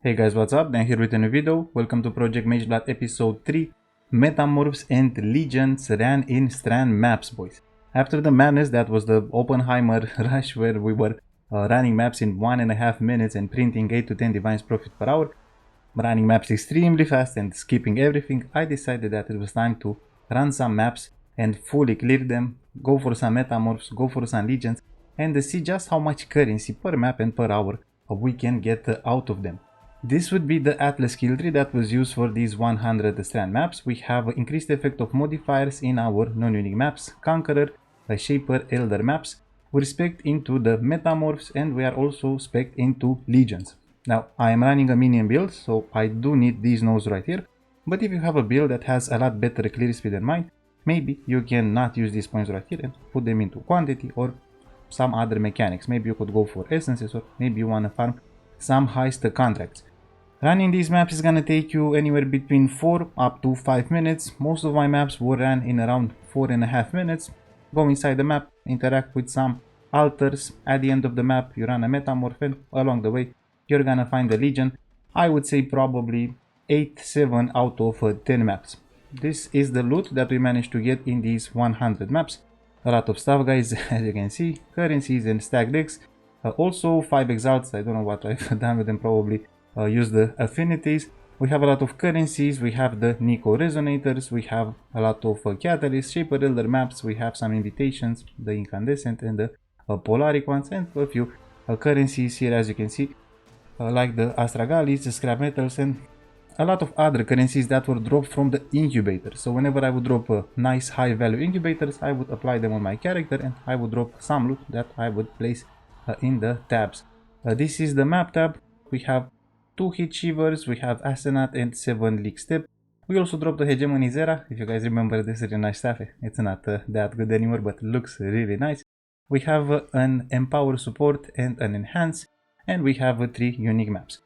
Hey guys, what's up? Dan here with a new video. Welcome to Project Mageblood episode 3. Metamorphs and Legions ran in Strand maps, boys. After the madness that was the Oppenheimer rush where we were running maps in 1.5 minutes and printing 8 to 10 divines profit per hour, running maps extremely fast and skipping everything, I decided that it was time to run some maps and fully clear them, go for some Metamorphs, go for some Legions, and see just how much currency per map and per hour we can get out of them. This would be the Atlas skill tree that was used for these 100 strand maps. We have increased effect of modifiers in our non-unique maps, Conqueror, Shaper, Elder maps. We spec into the Metamorphs and we are also spec into Legions. Now I am running a minion build, so I do need these nodes right here. But if you have a build that has a lot better clear speed than mine, maybe you can not use these points right here and put them into quantity or some other mechanics. Maybe you could go for essences, or maybe you want to farm some heist contracts. Running these maps is gonna take you anywhere between 4 up to 5 minutes. Most of my maps were run in around 4.5 minutes. Go inside the map, interact with some altars. At the end of the map you run a metamorph and along the way you're gonna find a legion. I would say probably 7 out of 10 maps. This is the loot that we managed to get in these 100 maps. A lot of stuff, guys, as you can see, currencies and stack decks. Also 5 exiles. I don't know what I've done with them, probably use the affinities. We have a lot of currencies, we have the Nico resonators, we have a lot of catalysts, Shaper Elder maps, we have some invitations, the incandescent and the polaric ones, and a few currencies here, as you can see, like the astragalis, the scrap metals, and a lot of other currencies that were dropped from the incubator. So whenever I would drop nice high value incubators, I would apply them on my character and I would drop some loot that I would place in the tabs. This is the map tab. We have 2 hit shivers, we have Asenat and 7 leak step. We also dropped the Hegemony Zera. If you guys remember this really nice stuff, it's not that good anymore, but looks really nice. We have an Empower support and an Enhance, and we have 3 unique maps.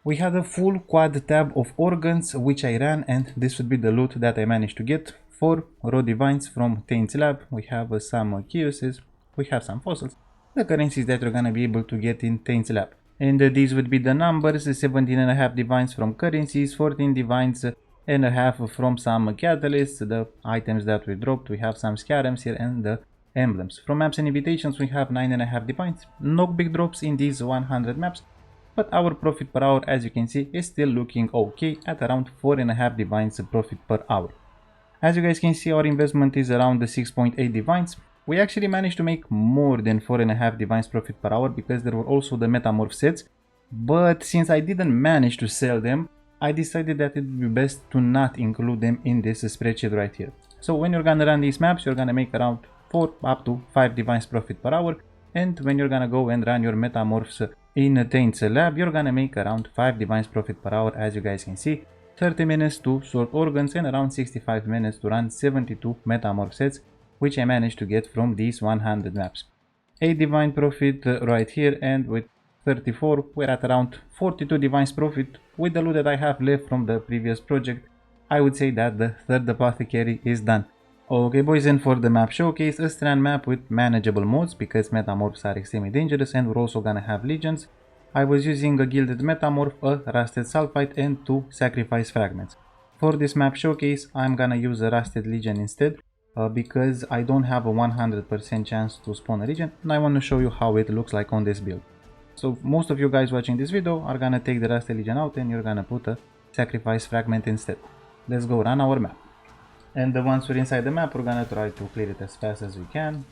We had a full quad tab of organs which I ran, and this would be the loot that I managed to get. 4 raw divines from Tane's lab, we have some chaoses, we have some fossils, the currencies that you're gonna be able to get in Tane's lab. And these would be the numbers: 17.5 divines from currencies, 14 divines and a half from some catalysts, the items that we dropped. We have some scarabs here and the emblems. From maps and invitations we have 9.5 divines. No big drops in these 100 maps, but our profit per hour, as you can see, is still looking okay at around 4.5 divines profit per hour. As you guys can see, our investment is around the 6.8 divines. We actually managed to make more than 4.5 divines profit per hour because there were also the metamorph sets, but since I didn't manage to sell them, I decided that it would be best to not include them in this spreadsheet right here. So when you're gonna run these maps, you're gonna make around 4 up to 5 divines profit per hour, and when you're gonna go and run your metamorphs in Tane's lab, you're gonna make around 5 divines profit per hour, as you guys can see. 30 minutes to sort organs and around 65 minutes to run 72 metamorph sets, which I managed to get from these 100 maps. 8 divine profit right here, and with 34 we're at around 42 divines profit. With the loot that I have left from the previous project, I would say that the third apothecary is done. Okay boys, and for the map showcase, a strand map with manageable modes because metamorphs are extremely dangerous and we're also gonna have legions. I was using a gilded metamorph, a rusted sulfite, and 2 sacrifice fragments. For this map showcase I'm gonna use a rusted legion instead, because I don't have a 100% chance to spawn a legion, and I want to show you how it looks like on this build. So most of you guys watching this video are gonna take the rusted legion out and you're gonna put a sacrifice fragment instead. Let's go run our map. And once we're inside the map, we're gonna try to clear it as fast as we can.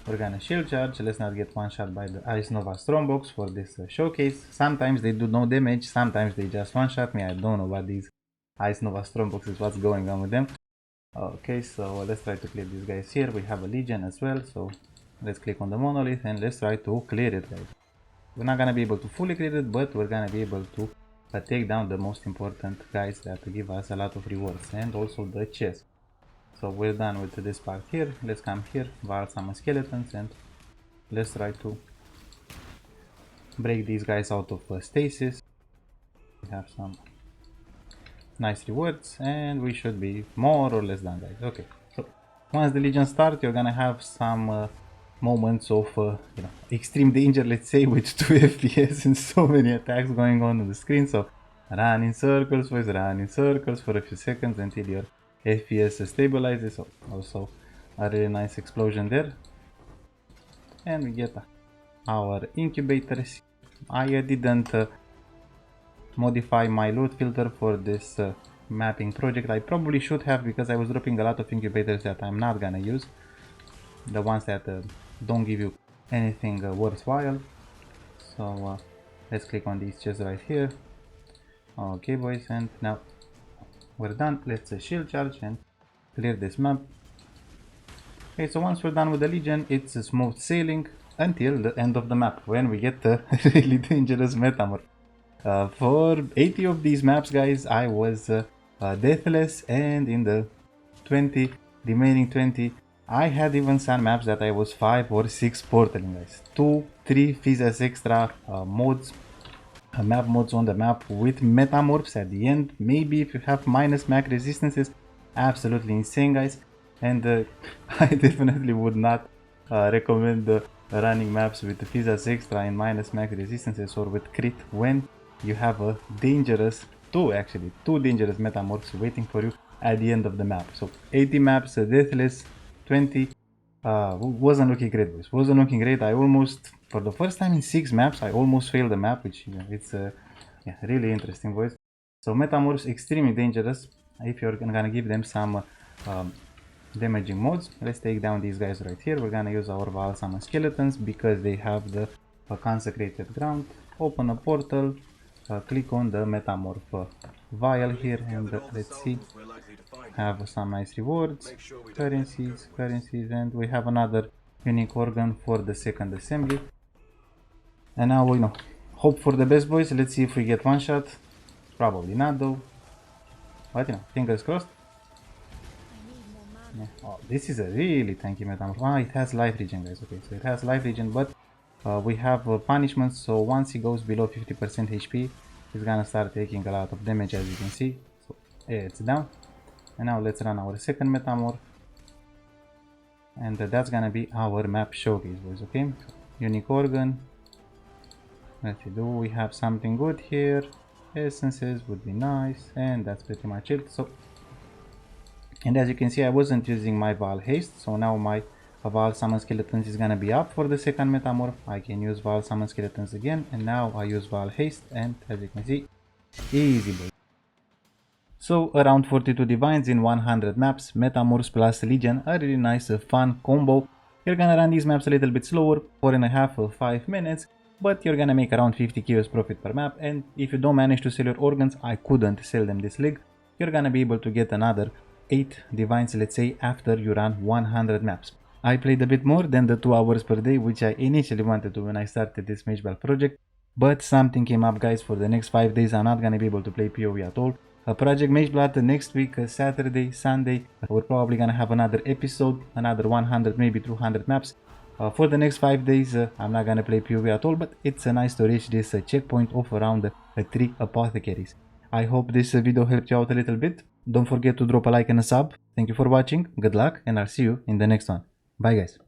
We're gonna shield charge. Let's not get one shot by the Ice Nova Strongbox for this showcase. Sometimes they do no damage, sometimes they just one shot me. I don't know what these Ice Nova Strongboxes, what's going on with them. Okay, so let's try to clear these guys here. We have a legion as well, so let's click on the monolith and let's try to clear it, guys. We're not gonna be able to fully clear it, but we're gonna be able to take down the most important guys that give us a lot of rewards, and also the chest. So we're done with this part here. Let's come here, vault some skeletons, and let's try to break these guys out of stasis. We have some nice rewards and we should be more or less done, guys. Okay, so once the legion starts, you're gonna have some moments of extreme danger, let's say, with 2 FPS and so many attacks going on the screen. So run in circles, boys, run in circles for a few seconds until your FPS stabilizes. So also a really nice explosion there, and we get our incubators. I didn't modify my loot filter for this mapping project. I probably should have, because I was dropping a lot of incubators that I'm not gonna use, the ones that don't give you anything worthwhile. So let's click on these chests right here. Okay, boys, and now we're done. Let's shield charge and clear this map. Okay, so once we're done with the Legion, it's smooth sailing until the end of the map, when we get the really dangerous Metamorph. For 80 of these maps, guys, I was deathless, and in the remaining 20, I had even some maps that I was 5 or 6 portaling, guys. 2, 3 Physics Extra mods, map mods on the map with Metamorphs at the end. Maybe if you have minus mag resistances, absolutely insane, guys. And I definitely would not recommend running maps with Physics Extra and minus mag resistances or with crit when you have a dangerous, two dangerous Metamorphs waiting for you at the end of the map. So 80 maps, deathless, 20, wasn't looking great, boys. Wasn't looking great. I almost, for the first time in 6 maps, I almost failed the map, which it's yeah, really interesting, boys. So Metamorphs extremely dangerous if you're gonna give them some damaging mods. Let's take down these guys right here. We're gonna use our Vaal Summon Skeletons because they have the consecrated ground. Open a portal, click on the Metamorph vial here, and let's see, have some nice rewards, currencies, and we have another unique organ for the second assembly. And now we hope for the best, boys. Let's see if we get one shot. Probably not though, but fingers crossed. Yeah. Oh, this is a really tanky Metamorph. Ah, it has life regen, guys. Okay, so it has life regen, but we have punishments, so once he goes below 50% HP, he's gonna start taking a lot of damage, as you can see. So yeah, it's down. And now let's run our second Metamorph, and that's gonna be our map showcase, boys. Okay, unique organ. Let's see, do we have something good here? Essences would be nice, and that's pretty much it. So, and as you can see, I wasn't using my Vaal Haste, so now my Vaal Summon Skeletons is gonna be up for the second Metamorph. I can use Vaal Summon Skeletons again, and now I use Vaal Haste, and as you can see, easy, boy. So around 42 divines in 100 maps, Metamorphs plus Legion, a really nice fun combo. You're gonna run these maps a little bit slower, 4.5 or 5 minutes, but you're gonna make around 50 kilos profit per map, and if you don't manage to sell your organs, I couldn't sell them this league, you're gonna be able to get another 8 divines, let's say, after you run 100 maps. I played a bit more than the 2 hours per day, which I initially wanted to when I started this Mageblood project, but something came up, guys. For the next 5 days I'm not gonna be able to play PoE at all. Project Mageblood next week, Saturday, Sunday, we're probably gonna have another episode, another 100, maybe 200 maps. For the next 5 days I'm not gonna play PoE at all, but it's nice to reach this checkpoint of around 3 apothecaries. I hope this video helped you out a little bit. Don't forget to drop a like and a sub. Thank you for watching, good luck, and I'll see you in the next one. Bye, guys.